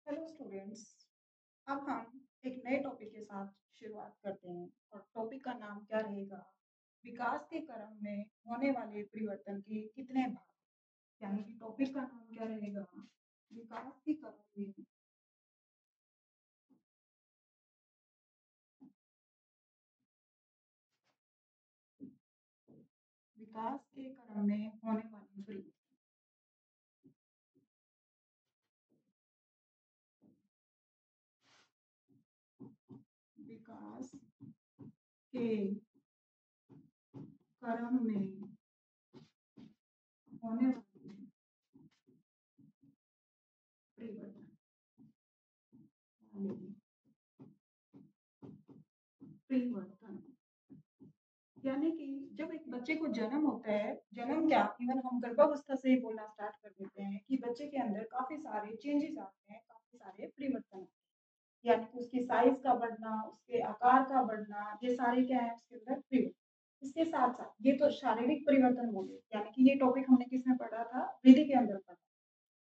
Hello students. अब हम एक नए टॉपिक के साथ शुरुआत करते हैं और टॉपिक का नाम क्या रहेगा? विकास के क्रम में होने वाले परिवर्तन के कितने भाग। यानी कि टॉपिक का नाम क्या रहेगा? विकास के क्रम में विकास के क्रम में होने वाले परिवर्तन। विकास के क्रम में होने वाले परिवर्तन। परिवर्तन यानी कि जब एक बच्चे को जन्म होता है, जन्म क्या, इवन हम गर्भावस्था से ही बोलना स्टार्ट कर देते हैं कि बच्चे के अंदर काफी सारे चेंजेस आते हैं, काफी सारे परिवर्तन आते हैं। यानी कि उसकी साइज का बढ़ना, उसके आकार का बढ़ना, ये सारे क्या है उसके अंदर परिवर्तन। इसके साथ साथ ये तो शारीरिक परिवर्तन बोले, यानी कि ये टॉपिक हमने किसमें पढ़ा था? विधि के अंदर पढ़ा।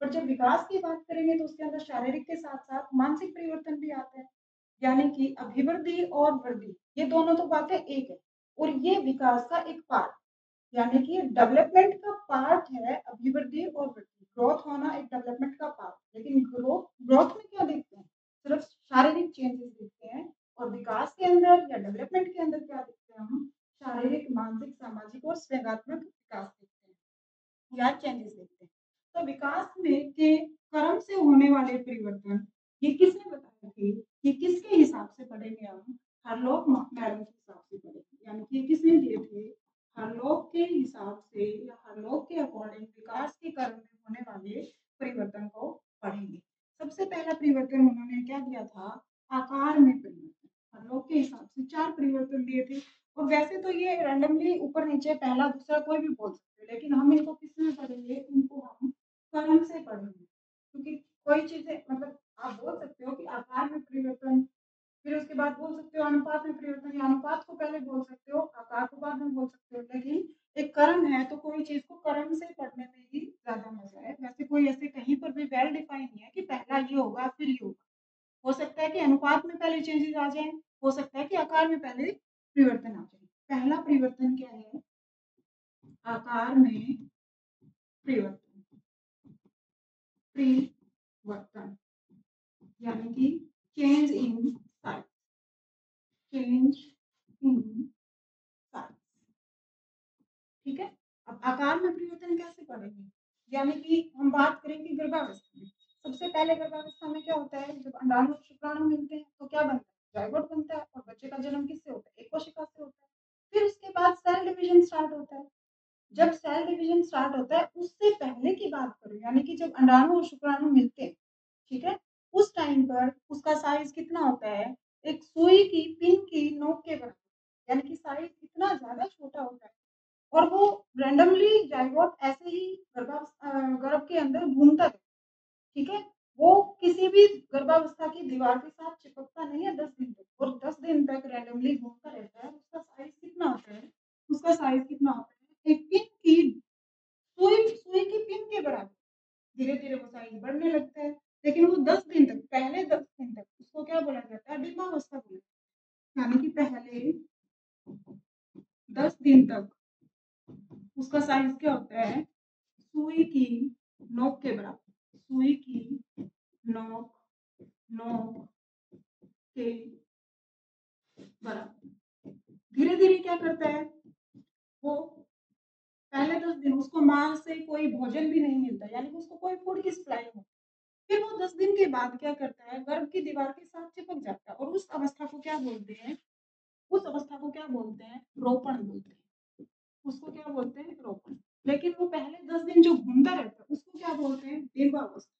पर जब विकास की बात करेंगे तो उसके अंदर शारीरिक के साथ साथ मानसिक परिवर्तन भी आते हैं। यानी कि अभिवृद्धि और वृद्धि, ये दोनों तो बातें एक है और ये विकास का एक पार्ट, यानी कि डेवलपमेंट का पार्ट है अभिवृद्धि और वृद्धि। ग्रोथ होना एक डेवलपमेंट का पार्ट, लेकिन ग्रोथ ग्रोथ में क्या देखते हैं? सिर्फ शारीरिक चेंजेस देखते हैं। और विकास के अंदर या डेवलपमेंट के अंदर क्या देखते हैं हम? शारीरिक, मानसिक, सामाजिक और संज्ञानात्मक विकास देखते हैं या चेंजेस देखते हैं। तो विकास में के क्रम से होने वाले परिवर्तन, ये किसने बताए थे? ये किसके हिसाब से पढ़ेंगे हम? हरलोक मैडम के हिसाब से पढ़ेंगे। यानी कि ये किसने दिए थे? हरलोक के हिसाब से या हरलोक के अकॉर्डिंग विकास के क्रम में होने वाले परिवर्तन को पढ़ेंगे। सबसे पहला परिवर्तन उन्होंने क्या दिया था? आकार में परिवर्तन। हरलोक के हिसाब से 4 परिवर्तन दिए थे। और वैसे तो ये रैंडमली ऊपर नीचे पहला दूसरा कोई भी बोल सकते हैं, लेकिन हम इनको किसमें पढ़ेंगे? इनको हम क्रम से पढ़ेंगे। क्योंकि कोई चीजें मतलब आप बोल सकते हो कि आकार में परिवर्तन, फिर उसके बाद बोल सकते हो अनुपात में परिवर्तन, या अनुपात को पहले बोल सकते हो, आकार को बाद में बोल सकते हो। लेकिन एक क्रम है तो कोई चीज को क्रम से पढ़ने में ही ज्यादा मजा है। वैसे कोई ऐसे कहीं पर भी वेल डिफाइन नहीं है कि पहला ये होगा फिर ये होगा। हो सकता है कि अनुपात में पहले चेंजेस आ जाए, हो सकता है कि आकार में पहले परिवर्तन आ जाए। पहला परिवर्तन क्या है? आकार में परिवर्तन। परिवर्तन यानी कि change in size. Change in size, ठीक है। अब आकार में परिवर्तन कैसे पढ़ेंगे? यानी कि हम बात करेंगे गर्भावस्था में। सबसे पहले गर्भावस्था में क्या होता है? जब अंडाणु और शुक्राणु मिलते हैं तो क्या बनता है? जायगोट बनता है। और बच्चे का जन्म किससे होता है? एक कोशिका से होता है। फिर उसके बाद सेल डिवीजन स्टार्ट होता है। जब सेल डिवीजन स्टार्ट होता है उससे पहले की बात करूं, यानी कि जब अंडाणु और शुक्राणु मिलते हैं, ठीक है, उस टाइम पर उसका साइज कितना होता है? एक सुई की पिन की नोक के बराबर। यानी कि साइज इतना ज्यादा छोटा होता है और वो रैंडमली जाइगोट ऐसे ही गर्भ के अंदर घूमता है, ठीक है। वो किसी भी गर्भावस्था की दीवार के साथ चिपकता नहीं है 10 दिन तक, और 10 दिन तक रैंडमली घूमता रहता है। उसका साइज कितना होता है? उसका साइज कितना होता है? एक पिन की सुई सुई की पिन के बराबर। धीरे धीरे वो साइज बढ़ने लगता है, लेकिन वो 10 दिन तक, पहले 10 दिन तक उसको क्या बोला जाता है? डिंबावस्था बोला जाता है। यानी कि पहले 10 दिन तक उसका साइज क्या होता है? सुई की नोक के बराबर। सुई की नोक नोक के बराबर। धीरे धीरे क्या करता है वो? पहले 10 दिन उसको माँ से कोई भोजन भी नहीं मिलता, यानी कि उसको कोई फूड की सप्लाई नहीं। फिर वो 10 दिन के बाद क्या करता है? गर्भ की दीवार के साथ चिपक जाता है। और उस अवस्था को क्या बोलते हैं? उस अवस्था को क्या बोलते हैं? रोपण बोलते हैं। उसको क्या बोलते हैं? रोपण। लेकिन वो पहले 10 दिन जो घूमता रहता है उसको क्या बोलते हैं? डिंबावस्था।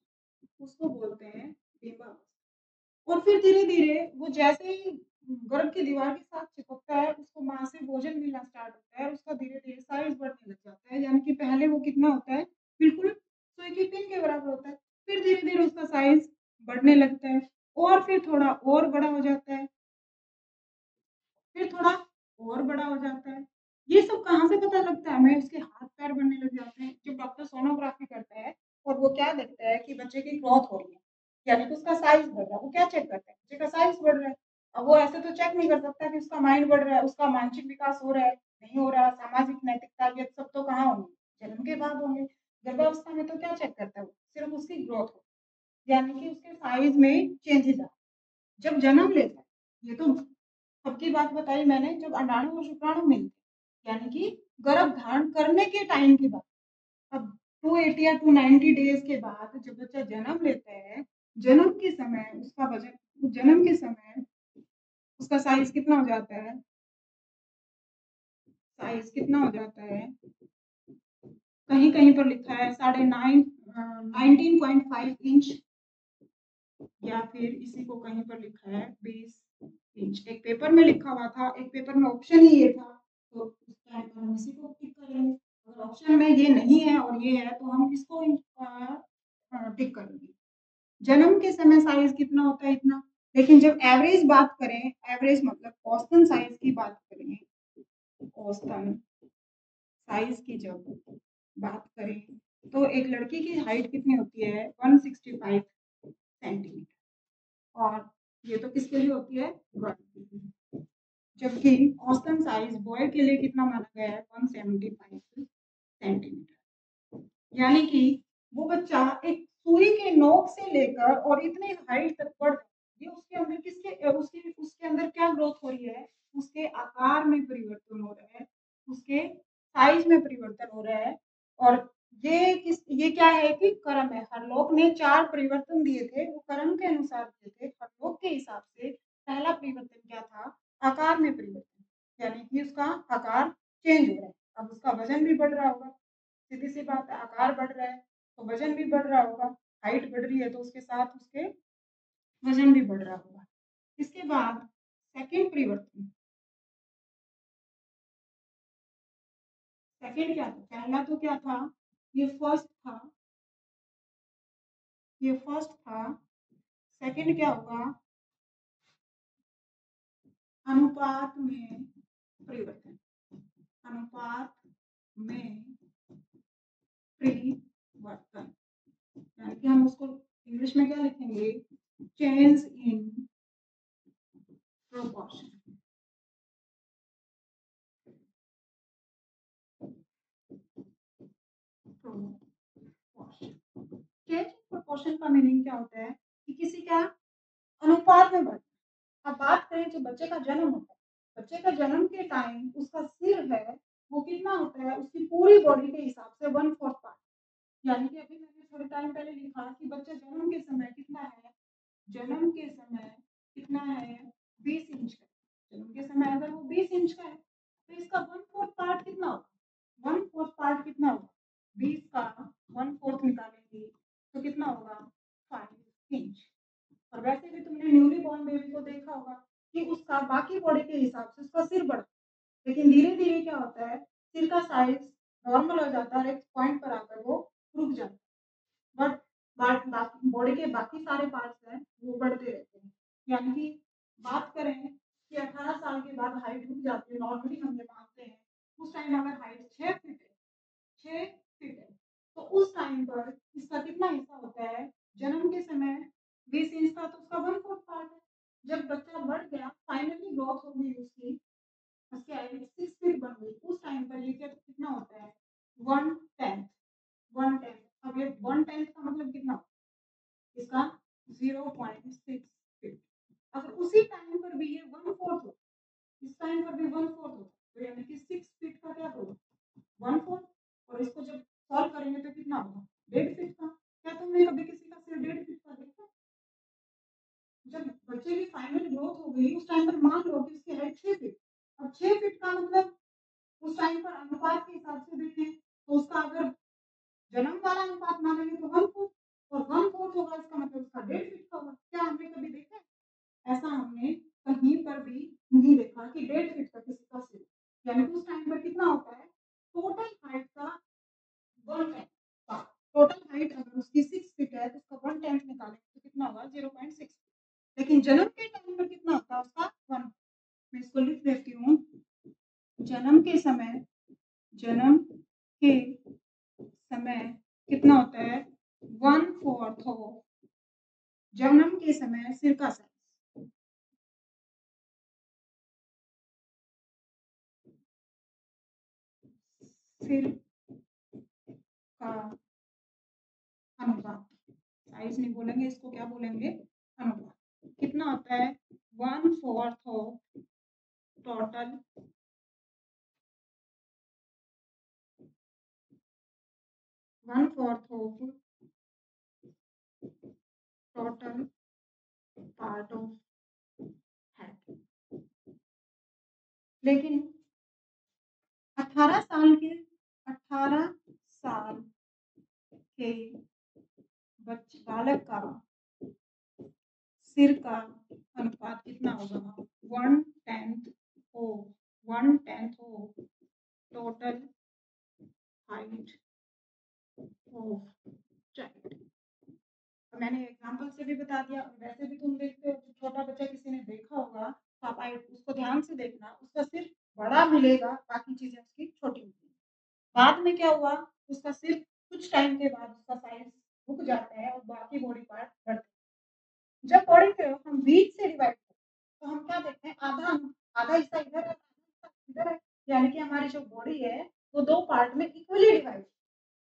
उसको बोलते हैं डिंबावस्था। और फिर धीरे-धीरे वो जैसे ही गर्भ की दीवार के साथ चिपकता है, उसको माँ से भोजन मिलना स्टार्ट होता है, उसका धीरे-धीरे साइज़ बढ़ने लग जाता है। यानी कि पहले वो कितना होता है? बिल्कुल सुई की पिन के बराबर होता है। फिर धीरे-धीरे उसका साइज़ बढ़ने लगता है और फिर थोड़ा और बड़ा हो जाता है, फिर थोड़ा और बड़ा हो जाता है। ये सब कहाँ से पता लगता है हमें? उसके हाथ-पैर बढ़ने लग जाते हैं। जब डॉक्टर सोनोग्राफी करता है और वो क्या देखता है कि बच्चे की ग्रोथ हो रही है। यानी कि उसका साइज़ बढ़ रहा है। वो क्या चेक करते हैं? बच्चे का साइज़ बढ़ रहा है। अब वो ऐसे तो चेक नहीं कर सकता कि उसका माइंड बढ़ रहा है, उसका मानसिक विकास हो रहा है, नहीं हो रहा, सामाजिक नैतिकता ये सब तो कहाँ होंगे? जन्म के बाद होंगे। गर्भावस्था में तो क्या चेक करता है वो? सिर्फ़ उसकी ग्रोथ हो, यानी कि उसके साइज़ में चेंजेज़ आए। जब जन्म लेता है, ये तो सबकी बात बताई मैंने, जब अंडाणु और शुक्राणु मिलते हैं, यानी कि गर्भ धारण करने के टाइम की बात। अब 280 या 290 डेज़ के बाद जब बच्चा जन्म लेता है, जन्म के समय उसका वज़न जन्म के समय उसका साइज़ कितना हो जाता है? साइज़ कितना हो जाता है? कहीं-कहीं पर लिखा है साढ़े 19.5 इंच या फिर इसी को कहीं पर लिखा है 20 इंच। एक पेपर में लिखा हुआ था, एक पेपर में ऑप्शन ही ये था, तो उस टाइम पर हम इसी को टिक करेंगे। अगर ऑप्शन में ये नहीं है और ये है, तो हम किसको टिक करेंगे? जन्म के समय साइज़ कितना होता है? इतना। लेकिन जब एवरेज बात करें, एवरेज मतलब औसतन साइज़ की बात करें, औसतन साइज़ की जब बात करें, तो एक लड़की की हाइट कितनी होती है? 165 सेंटीमीटर और ये तो किसके लिए होती है? गर्ल के लिए। जबकि औसतन साइज़ बॉय के लिए कितना माना गया है? 175 सेंटीमीटर। यानी कि वो बच्चा एक सुई के नोक से लेकर और इतने हाइट तक बढ़ ये उसके अंदर उसके अंदर क्या ग्रोथ हो रही है? उसके आकार में परिवर्तन हो रहा है, उसके साइज़ में परिवर्तन हो रहा है और ये क्या है कि कर्म है। हरलोक ने 4 परिवर्तन दिए थे, वो कर्म के अनुसार दिए थे। हरलोक के हिसाब से पहला परिवर्तन क्या था? आकार में परिवर्तन, यानी कि उसका आकार चेंज हो रहा है। अब उसका वज़न भी बढ़ रहा होगा। सीधी-सी बात है, आकार बढ़ रहा है, तो वज़न भी बढ़ रहा होगा। हाइट बढ़ रही है, तो उसके साथ उसके वज़न भी बढ़ रहा होगा। इसके बाद सेकंड परिवर्तन, सेकंड क्या था? पहला तो क्या था? ये फर्स्ट था, ये फर्स्ट था। सेकंड क्या होगा? अनुपात में परिवर्तन, अनुपात में परिवर्तन। यानी कि हम उसको इंग्लिश में क्या लिखेंगे? Change in proportion. Proportion. Change in proportion का मीनिंग क्या होता है? कि किसी का अनुपात में बढ़ना। अब बात करें जब बच्चे का जन्म होता है, बच्चे का जन्म के टाइम उसका सिर है, वो कितना होता है? उसकी पूरी बॉडी के हिसाब से 1/4 पार्ट। यानी कि अभी मैंने थोड़े टाइम पहले लिखा कि बच्चा जन्म के समय कितना है? जन्म के समय कितना है? 20 इंच का। जन्म के समय अगर वो 20 इंच का है, तो इसका 1/4 पार्ट कितना होगा? 1/4 पार्ट कितना होगा? 20 का 1/4 निकालेंगे, तो कितना होगा? 5 इंच। और वैसे भी तुमने न्यूली बॉर्न बेबी को देखा होगा कि उसका बाकी बॉडी के हिसाब से उसका सिर बढ़ता है। लेकिन धीरे-धीरे क्या होता है, सिर का साइज़ नॉर्मल हो जाता है और एक पॉइंट पर आकर वो रुक जाता है। बट बॉडी के बाकी सारे पार्ट्स हैं, वो बढ़ते रहते हैं। यानी कि बात करें कि 18 साल के बाद हाइट रुक जाती है, नॉर्मली हम ये मानते हैं। उस टाइम अगर हाइट 6 फीट है, 6 फीट है, तो उस टाइम पर इसका कितना हिस्सा होता है? जन्म के समय 20 इंच था, तो उसका 1/4 पार्ट है। जब बच्चा बढ़ गया, फाइनली ग्रोथ हो गई उसकी हाइट 6 फीट बन गई, उस टाइम पर ये क्या कितना होता है? 1/10, 1/10। अब ये 1/10 का मतलब कितना होता है? इसका 0.6 फीट। अगर उसी टाइम पर भी ये 1/4 हो, इस टाइम पर भी 1/4 हो, तो यानी कि 6 फीट का क्या होगा? 1/4। और इसको जब सॉल्व करेंगे तो कितना होगा? 1.5 फीट का। क्या तुमने कभी किसी का सिर 1.5 फीट का देखा? जब बच्चे की फाइनल ग्रोथ हो गई, उस टाइम पर मान लो कि उसकी हाइट 6 फीट। अब 6 फीट का मतलब उस टाइम पर अनुपात के हिसाब से देखें, तो उसका अगर जन्म वाला अनुपात मानेंगे तो 1/4 और 1/4 होगा, इसका मतलब उसका 1.5 फीट का होगा। क्या हमने कभी देखा है? ऐसा हमने कहीं पर भी नहीं देखा कि 1.5 फीट का किसी का सिर। यानी कि उस टाइम पर कितना होता है? टोटल हाइट का 1/10। हाँ, टोटल हाइट अगर उसकी 6 फीट है, तो उसका 1/10 निकालेंगे तो कितना होगा? 0.6। लेकिन जन्म के टाइम पर कितना होता है उसका? 1। मैं इसको लिख देती हूँ। जन्म के समय जन्म के समय कितना होता है? 1/4 हो जन्म के समय सिर का साइज, सिर का अनुपात, साइज नहीं बोलेंगे इसको, क्या बोलेंगे? अनुपात। कितना होता है? 1/4 of total 1/4 of total part of head. लेकिन 18 साल के 18 साल के बालक का सिर का अनुपात कितना होगा? 1/10 of total height of child. मैंने एग्जांपल से भी बता दिया, वैसे भी तुम देखते हो, छोटा बच्चा किसी ने देखा होगा तो आप उसको ध्यान से देखना, उसका सिर बड़ा मिलेगा, बाकी चीजें उसकी छोटी मिलेगी। बाद में क्या हुआ, उसका सिर कुछ टाइम के बाद उसका साइज रुक जाता है और बाकी बॉडी पार्ट बढ़ते हैं। जब बॉडी को हम बीच से डिवाइड करते हैं तो हम क्या देखते हैं, आधा आधा हिस्सा इधर है, आधा हिस्सा इधर है, यानी कि हमारी जो बॉडी है वो दो पार्ट में इक्वली डिवाइड।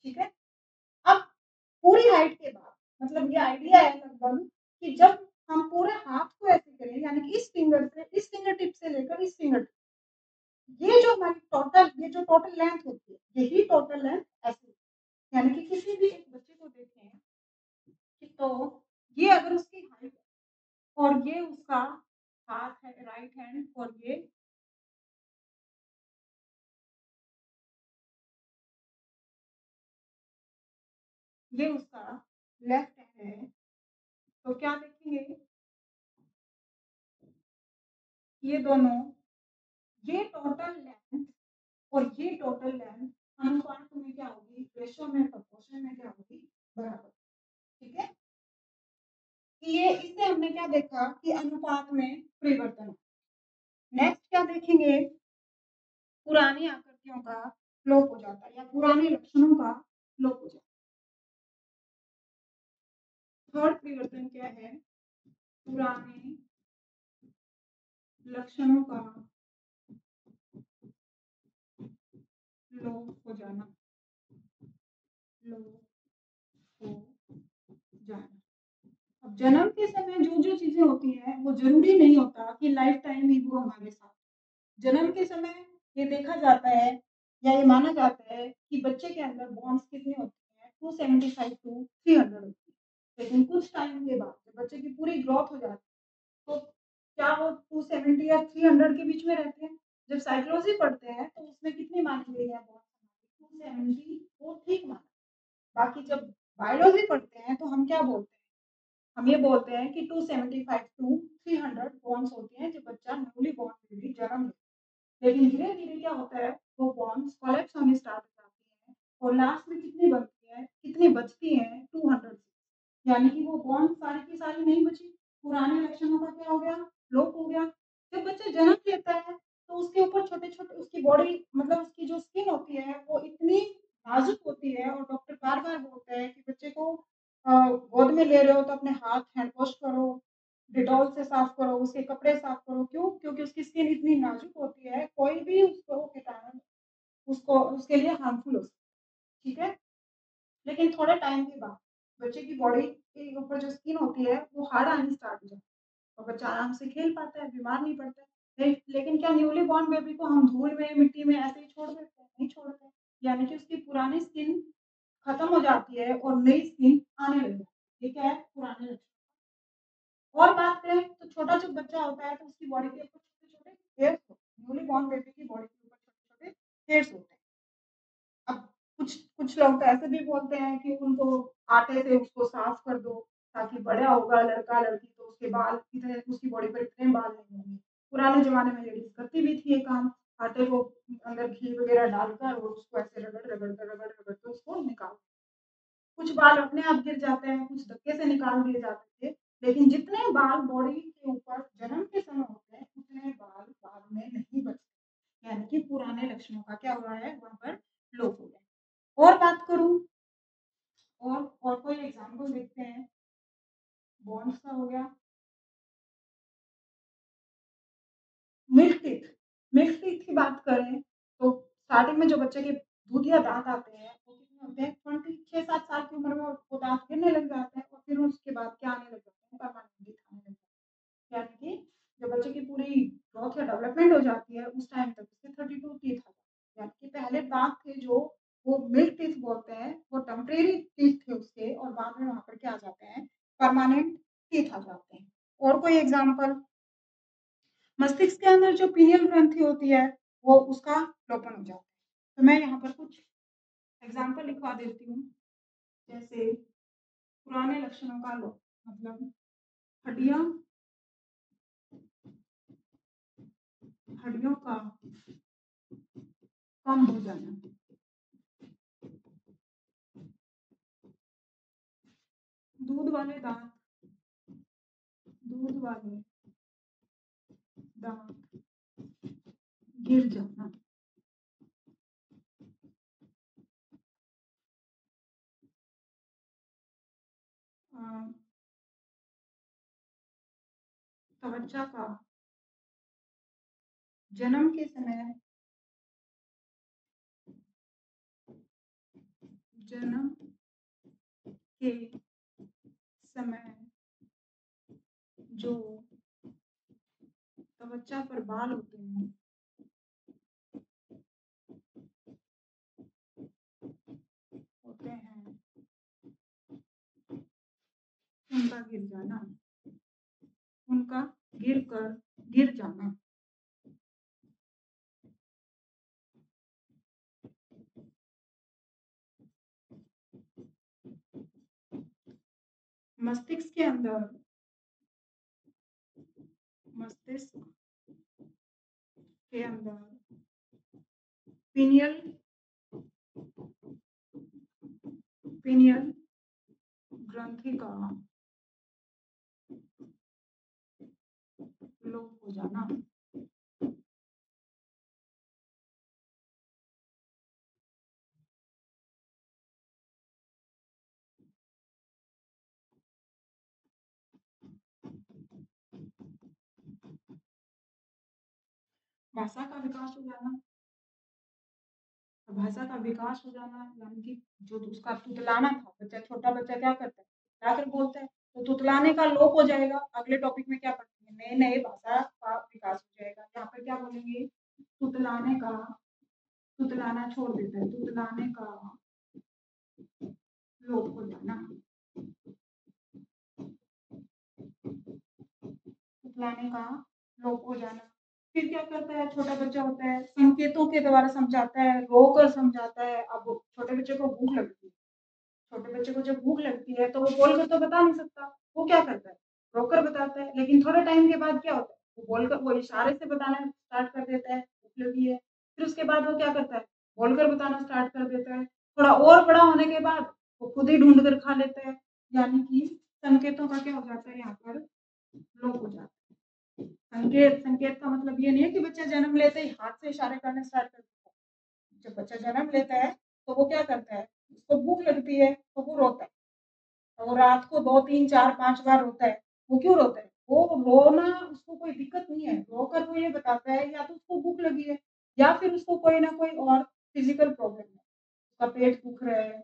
ठीक है। अब पूरी हाइट के बाद, मतलब ये आइडिया है लगभग कि जब हम पूरे हाथ को ऐसे करें, यानी कि इस फिंगर से, इस फिंगर टिप से लेकर इस फिंगर टिप, ये जो हमारी टोटल, ये जो टोटल लेंथ होती है, यही टोटल लेंथ ऐसे, यानी कि किसी भी एक बच्चे को देखें कि तो ये अगर उसकी हाइट और ये उसका हाथ है, राइट हैंड, और ये उसका लेफ्ट हैंड है, तो क्या देखेंगे, ये दोनों, ये टोटल लेंथ और ये टोटल लेंथ अनुपात में क्या होगी, रेशो में, प्रोपोर्शन में क्या होगी, बराबर। ठीक है। कि ये इससे हमने क्या देखा कि अनुपात में परिवर्तन। नेक्स्ट क्या देखेंगे, पुरानी आकृतियों का लोप हो जाता है या पुराने लक्षणों का लोप हो जाता है। थर्ड परिवर्तन क्या है, पुराने लक्षणों का लोप हो जाना, लोप हो जाना। अब जन्म के समय जो जो चीजें होती हैं वो जरूरी नहीं होता कि लाइफ टाइम ही वो हमारे साथ। जन्म के समय ये देखा जाता है या ये माना जाता है कि बच्चे के अंदर बॉन्ड्स कितने होते हैं, 275 टू 300 होती है। लेकिन कुछ टाइम के बाद जब बच्चे की पूरी ग्रोथ हो जाती है तो क्या वो 270 या 300 के बीच में रहते हैं? जब साइकोलॉजी पढ़ते हैं तो उसमें कितनी मानी गई है बॉन्ड्स? 270 वो ठीक माना। बाकी जब बायोलॉजी पढ़ते हैं तो हम क्या बोलते हैं? हम ये बोलते हैं कि 275 टू 300 बॉन्ड्स होते हैं जब बच्चा न्यूली बॉर्न बेबी जन्म लेता है। लेकिन धीरे-धीरे क्या होता है, वो बॉन्ड्स कोलैप्स होने स्टार्ट हो जाती हैं और लास्ट में कितनी बनती है, कितनी बचती हैं, 200। यानी कि वो बॉन्ड सारी की सारी नहीं बची, पुराने लक्षणों का क्या हो गया, लोप हो गया। जब बच्चा जन्म लेता है तो उसके ऊपर छोटे-छोटे, उसकी बॉडी, मतलब उसकी जो स्किन होती है वो इतनी नाजुक होती है और डॉक्टर बार-बार बोलते हैं कि बच्चे को गोद में ले रहे हो तो अपने हाथ हैंड वॉश करो, डेटॉल से साफ करो, उसके कपड़े साफ करो। क्यों? क्योंकि उसकी स्किन इतनी नाजुक होती है, कोई भी उसको कीटाणु उसको उसके लिए हार्मफुल हो सकता है। ठीक है? लेकिन थोड़े टाइम के बाद बच्चे की बॉडी के ऊपर जो स्किन होती है वो हार्ड आनी स्टार्ट हो जाती है और बच्चा आराम से खेल पाता है, बीमार नहीं पड़ता है। लेकिन क्या न्यूली बॉर्न बेबी को हम धूल में, मिट्टी में ऐसे ही छोड़ देते हैं? नहीं छोड़ते। यानी कि उसकी पुरानी स्किन खत्म हो जाती है और नई स्किन आने लग जाती है। ये क्या है? पुराने लक्षण। और बात करें तो छोटा जब बच्चा होता है तो उसकी बॉडी के ऊपर छोटे-छोटे हेयर्स होते हैं। न्यूली बॉर्न बेबी की बॉडी के ऊपर छोटे-छोटे हेयर्स होते हैं। अब कुछ कुछ लोग तो ऐसे भी बोलते हैं कि उनको आटे से उसको साफ कर दो, ताकि बड़ा होगा लड़का-लड़की तो उसके बाल इतने, उसकी बॉडी पर इतने बाल नहीं होंगे। पुराने ज़माने में लेडीज़ करती भी थी ये काम, आटे को अंदर घी वगैरह डालकर और उसको ऐसे रगड़ के उसको निकाल, कुछ बाल अपने आप गिर जाते हैं, कुछ धक्के से निकाल दिए जाते थे। लेकिन जितने बाल बॉडी के ऊपर जन्म के समय होते हैं, उतने बाल बाद में नहीं बचते। यानी कि पुराने लक्षणों का क्या हुआ है, वहाँ पर लोप हो गया है। और बात करूँ, और कोई एग्ज़ाम्पल देखते हैं कौन-सा हो गया? Milk teeth. मिल्क टीथ की बात करें तो स्टार्टिंग में जो बच्चे के दूधिया दाँत आते हैं, वो कितने होते हैं 20 6-7 साल की उम्र में वो दाँत गिरने लग जाते हैं और फिर उसके बाद क्या आने लग जाते हैं परमानेंट टीथ आने लग जाते हैं। यानी कि जब बच्चे की पूरी ग्रोथ या डेवलपमेंट हो जाती है उस टाइम तक उसके 32 टीथ आ जाते हैं। यानी कि पहले दाँत थे जो वो मिल्क टीथ बोलते हैं, वो टेम्परेरी टीथ थे उसके और बाद में वहाँ पर क्या आ जाते हैं परमानेंट टीथ आ जाते हैं। और कोई एग्ज़ाम्पल? मस्तिष्क के अंदर जो पीनियल ग्रंथि होती है, वो उसका लोपन हो जाता है। तो मैं यहाँ पर कुछ एग्ज़ाम्पल लिखवा देती हूँ, जैसे पुराने लक्षणों का लोप मतलब हड्डियाँ हड्डियों का कम हो जाना, दूध वाले दाँत दूध वाले दाँत गिर जाना, अ, त्वचा का जन्म के समय जन्म के समय जो त्वचा पर बाल होते हैं, होते हैं, उनका गिर जाना, उनका गिर जाना। मस्तिष्क के अंदर मस्तिष्क के अंदर पीनियल पीनियल ग्रंथि का लोप हो जाना, भाषा का विकास हो जाना। भाषा का विकास हो जाना यानी कि जो उसका तुतलाना था, बच्चा छोटा बच्चा क्या करता है? जाकर बोलता है, तो तुतलाने का लोप हो जाएगा। अगले टॉपिक में क्या पढ़ेंगे? नए-नए भाषा का विकास हो जाएगा। यहाँ पे क्या बोलेंगे? तुतलाने का तुतलाना छोड़ देता है, तुतलाने का लोप हो जाना, तुतलाने का लोप हो जाना। फिर क्या करता है छोटा बच्चा होता है, संकेतों के द्वारा समझाता है, रोकर समझाता है। अब छोटे बच्चे को भूख लगती है। छोटे बच्चे को जब भूख लगती है तो वो बोलकर तो बता नहीं सकता। वो क्या करता है? रोकर बताता है, लेकिन थोड़े टाइम के बाद क्या होता है? वो इशारे से बताना स्टार्ट कर देता है, भूख लगी है। फिर उसके बाद वो क्या करता है? बोलकर बताना स्टार्ट कर देता है। थोड़ा और बड़ा होने के बाद वो खुद ही ढूँढ कर खा लेता है। यानी कि संकेतों का क्या हो जाता है यहाँ पर लोप हो जाता है। संकेत संकेत का मतलब ये नहीं है कि बच्चा जन्म लेते ही हाथ से इशारे करने स्टार्ट कर देता है। जब बच्चा जन्म लेता है तो वो क्या करता है? उसको भूख लगती है तो वो रोता है। और रात को 2, 3, 4, 5 बार रोता है। वो क्यों रोता है? वो रोना उसको कोई दिक्कत नहीं है। रोकर वो ये बताता है या तो उसको भूख लगी है या फिर उसको कोई ना कोई और फिज़िकल प्रॉब्लम है। उसका पेट दुख रहा है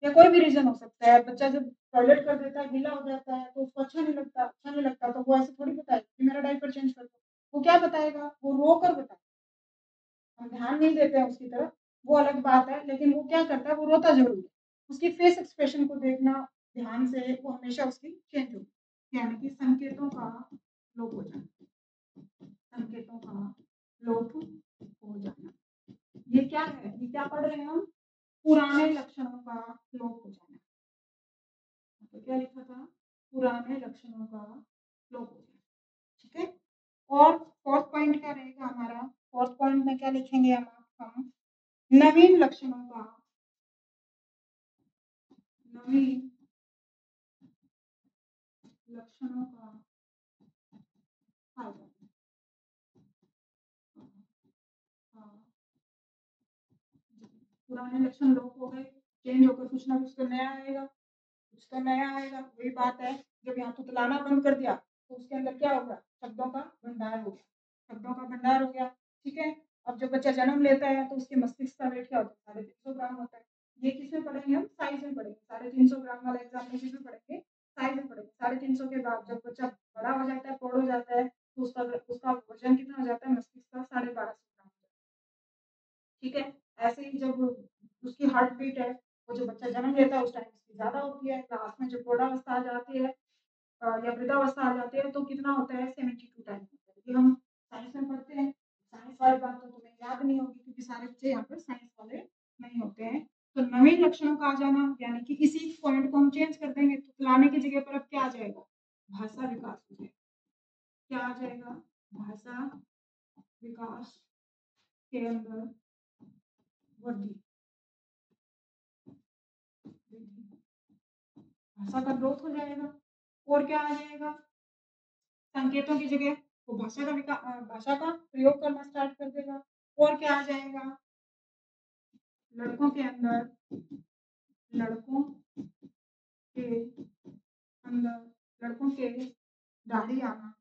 या कोई भी रीज़न हो सकता है। बच्चा जब टॉयलेट कर देता है, गीला हो जाता है तो उसको अच्छा नहीं लगता तो वो ऐसे थोड़ी बताएगा कि मेरा डायपर चेंज कर दो। वो क्या बताएगा? वो रोकर बताएगा। हम ध्यान नहीं देते हैं उसकी तरफ, वो अलग बात है, लेकिन वो क्या करता है, वो रोता ज़रूर है। उसकी फेस एक्सप्रेशन को देखना ध्यान से, वो हमेशा उसकी चेंज होगी। यानी कि संकेतों का लोप हो जाना, संकेतों का लोप हो जाना। ये क्या है? ये क्या पढ़ रहे हैं हम? पुराने लक्षणों का लोप हो जाना। तो क्या लिखा था? पुराने लक्षणों का लोप हो जाना, ठीक है? और 4th पॉइंट क्या रहेगा हमारा? 4th पॉइंट में क्या लिखेंगे हम? नवीन लक्षणों का नवीन लक्षणों का फायदा। हाँ, हाँ, पुराने लक्षण लोप हो गए, चेंज होकर कुछ ना कुछ तो नया आएगा। कुछ तो नया आएगा। वही बात है, जब यहाँ तुतलाना बंद कर दिया तो उसके अंदर क्या होगा? शब्दों का भंडार हो गया, शब्दों का भंडार हो गया, ठीक है। अब जब बच्चा जन्म लेता है तो उसके मस्तिष्क का वेट क्या होता है? 350 ग्राम होता है। ये किसमें पढ़ेंगे हम? साइंस में पढ़ेंगे। 350 ग्राम वाला एग्जाम में किसमें पढ़ेंगे? साइंस में पढ़ेंगे। 350 के बाद जब बच्चा बड़ा हो जाता है, प्रौढ़ हो जाता है, तो उसका उसका वजन कितना हो जाता है? मस्तिष्क का 1250 ग्राम, ठीक है। ऐसे ही जब उसकी हार्ट बीट है, वो जो बच्चा जन्म लेता है उस टाइम उसकी ज्यादा होती है। लास्ट में जब प्रौढ़ावस्था आ जाती है या वृद्धावस्था आ जाती है तो कितना होता है? 72 टाइम होता है। ये हम साइंस में पढ़ते हैं। साइंस वाली बात तो तुम्हें याद नहीं होगी क्योंकि सारे बच्चे यहाँ पर साइंस वाले नहीं होते हैं। तो नवीन लक्षणों का आ जाना यानी कि इसी पॉइंट को हम चेंज कर देंगे, तो तुतलाने की जगह पर अब क्या आ जाएगा? भाषा विकास हो जाएगा। क्या आ जाएगा? भाषा विकास के अंदर वृद्धि, भाषा का ग्रोथ हो जाएगा। और क्या आ जाएगा? संकेतों की जगह वो भाषा का प्रयोग करना स्टार्ट कर देगा। और क्या आ जाएगा? लड़कों के अंदर, लड़कों के अंदर लड़कों के दाढ़ी आना,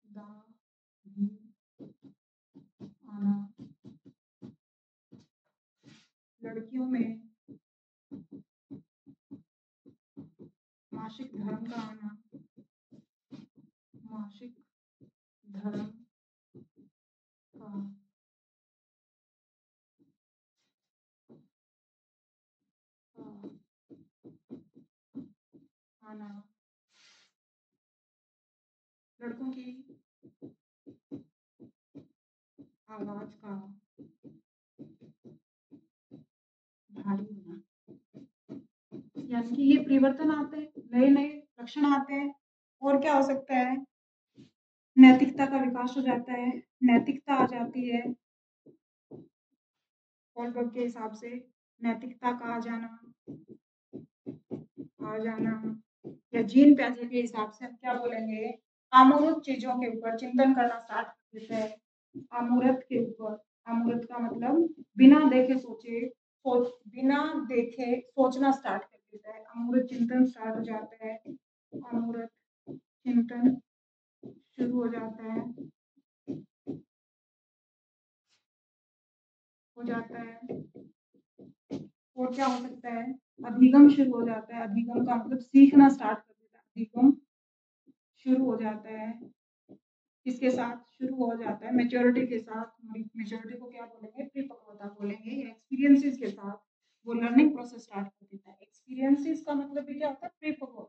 दाढ़ी आना, लड़कियों में मासिक धर्म का आना, मासिक धर्म का आना, लड़कों की आवाज का भारी होना, यानी कि ये परिवर्तन आते हैं, नए नए लक्षण आते हैं। और क्या हो सकता है? नैतिकता का विकास हो जाता है, नैतिकता आ जाती है। कोलबर्ग के हिसाब से नैतिकता का आ जाना या जीन पैसे के हिसाब से हम क्या बोलेंगे? अमूर्त चीजों के ऊपर चिंतन करना स्टार्ट कर देते हैं। अमूर्त के ऊपर, अमूर्त का मतलब बिना देखे बिना देखे सोचना स्टार्ट कर देता है। अमूर्त चिंतन स्टार्ट हो जाता है, अमूर्त चिंतन शुरू हो जाता है, हो जाता है। और क्या हो सकता है? अधिगम शुरू हो जाता है। अधिगम का मतलब सीखना स्टार्ट कर देता है। अधिगम शुरू हो जाता है, इसके साथ शुरू हो जाता है मेच्योरिटी के साथ। मेच्योरिटी को क्या बोलेंगे? परिपक्वता बोलेंगे। या एक्सपीरियंसेस के साथ वो लर्निंग प्रोसेस स्टार्ट कर देता है। एक्सपीरियंसेस का मतलब भी क्या होता है? परिपक्व।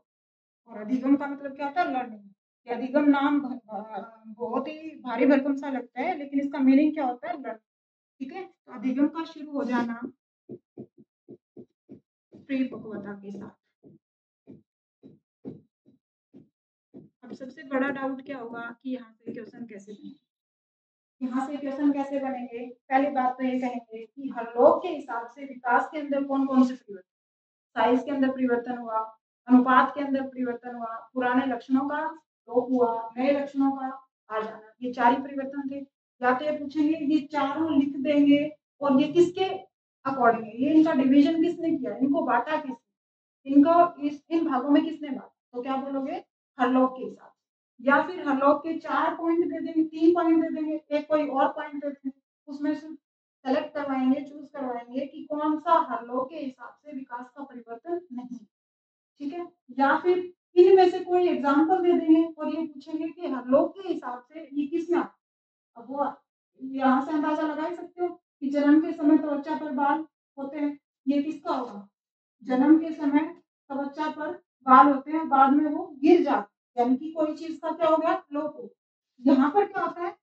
और अधिगम का मतलब क्या होता है? लर्निंग। ये अधिगम नाम बहुत ही भारी भरकम सा लगता है, लेकिन इसका मीनिंग क्या होता है? लर्निंग, ठीक है। तो अधिगम का शुरू हो जाना परिपक्वता के साथ। अब सबसे बड़ा डाउट क्या होगा कि यहाँ से क्वेश्चन कैसे बनेंगे? यहाँ से क्वेश्चन कैसे बनेंगे? पहली बात तो ये कहेंगे कि हर लोग के हिसाब से विकास के अंदर कौन कौन से परिवर्तन? साइज के अंदर परिवर्तन हुआ, अनुपात के अंदर परिवर्तन हुआ, पुराने लक्षणों का लोप हुआ, नए लक्षणों का आ जाना, ये 4 ही परिवर्तन थे। या तो ये पूछेंगे ये चारों लिख देंगे और ये किसके अकॉर्डिंग है? ये इनका डिवीजन किसने किया? इनको बांटा किसने? इनको इन भागों में किसने बांटा? तो क्या बोलोगे? हरलोग के हिसाब से। या फिर हरलोग के 4 पॉइंट दे देंगे, 3 पॉइंट दे देंगे, एक कोई और पॉइंट दे देंगे, उसमें से सेलेक्ट करवाएंगे, चूज करवाएंगे कि कौन सा हरलोग के हिसाब से विकास का परिवर्तन नहीं, ठीक है। या फिर इनमें से कोई एग्जाम्पल दे देंगे और ये पूछेंगे कि हरलोग के हिसाब से ये किसमें आता है। अब वो यहाँ से अंदाजा लगा ही सकते हो कि जन्म के समय त्वचा पर बाल होते हैं, ये किसका होगा? जन्म के समय त्वचा पर बाल होते हैं, बाद में वो गिर जाते हैं, यानी कि कोई चीज का क्या हो गया? लोप हो। यहाँ पर क्या होता है?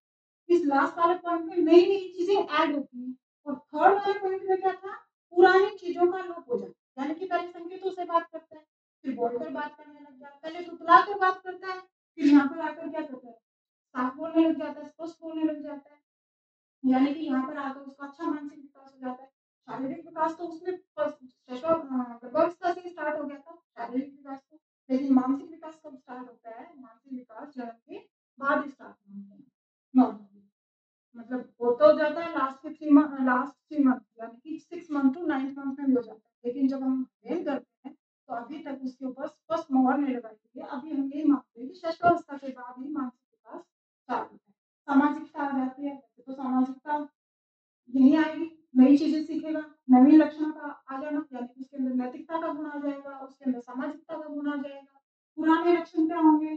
इस लास्ट वाले पॉइंट में नई नई चीजें ऐड होती हैं और थर्ड वाले पॉइंट में क्या था? पुरानी चीजों का लोप हो जाता है। यानी कि पहले संकेतों से बात करता है, फिर बोलकर बात करने लग जाता है, पहले तुतला कर बात करता है, फिर यहाँ पर आकर क्या करता है? साफ बोलने लग जाता है, स्पष्ट बोलने लग जाता है। यानी कि यहाँ पर आकर उसका अच्छा मानसिक विकास हो जाता है। शारीरिक विकास तो उसमें गर्भावस्था से स्टार्ट हो गया था, शारीरिक विकास तो। लेकिन मानसिक विकास कब स्टार्ट होता है? मानसिक विकास जन्म के बाद स्टार्ट होता है, नॉर्मली। मतलब हो तो जाता है लास्ट 3 मंथ यानी कि 6 मंथ टू 9th मंथ में भी हो जाता है। लेकिन जब हम अध्ययन करते हैं, तो अभी तक उसके ऊपर स्पष्ट मोहर नहीं लगाई गई है। अभी हम यही मानते हैं कि षष्ठावस्था के बाद ही मानसिक विकास चालू है। सामाजिकता आ जाती है, तो सामाजिकता यही आएगी, नई चीज़ें सीखेगा, नवीन लक्षणों का आ जाना, यानी कि उसके अंदर नैतिकता का गुण आ जाएगा, उसके अंदर सामाजिकता का गुण आ जाएगा। पुराने लक्षण क्या होंगे?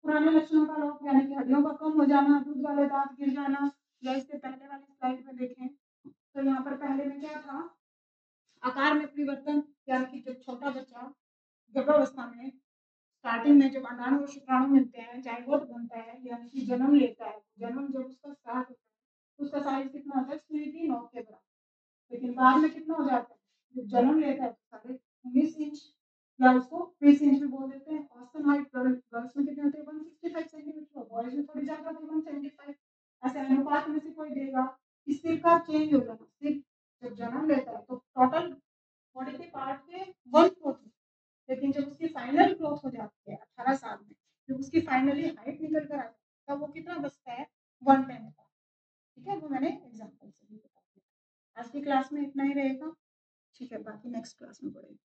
पुराने लक्षणों का लोप यानी कि हड्डियों का कम हो जाना, दूध वाले दाँत गिर जाना, या इससे पहले वाली स्लाइड में देखें, तो यहाँ पर पहले में क्या था? आकार में परिवर्तन, यानी कि जब छोटा बच्चा गर्भावस्था में स्टार्टिंग में जब अंडाणु और शुक्राणु मिलते हैं, जाइगोट बनता है, यानी कि जन्म लेता है, जन्म जब उसका स्टार्ट होता है, तो उसका साइज़ कितना होता है? सुई की नोक के बराबर। लेकिन बाद में कितना हो जाता है? जब जन्म लेता है तो साढ़े 19 इंच या उसको 20 इंच भी बोल देते हैं। औसतन हाइट गर्ल्स में कितनी होती है? 165 सेंटीमीटर, बॉयज में थोड़ी ज़्यादा होती है, 175। ऐसे अनुपात में से कोई देगा कि सिर का चेंज हो जाना, सिर जब जन्म लेता है तो टोटल बॉडी के पार्ट के 1/4 होते हैं। लेकिन जब उसकी फाइनल ग्रोथ हो जाती है 18 साल में, जब उसकी फाइनली हाइट निकल कर आ जाती है, तब वो कितना बचता है? 1/10 का। ठीक है? वो मैंने एग्ज़ाम्पल से भी बता दिया। आज की क्लास में इतना ही रहेगा। ठीक है, बाकी नेक्स्ट क्लास में पढ़ेंगे।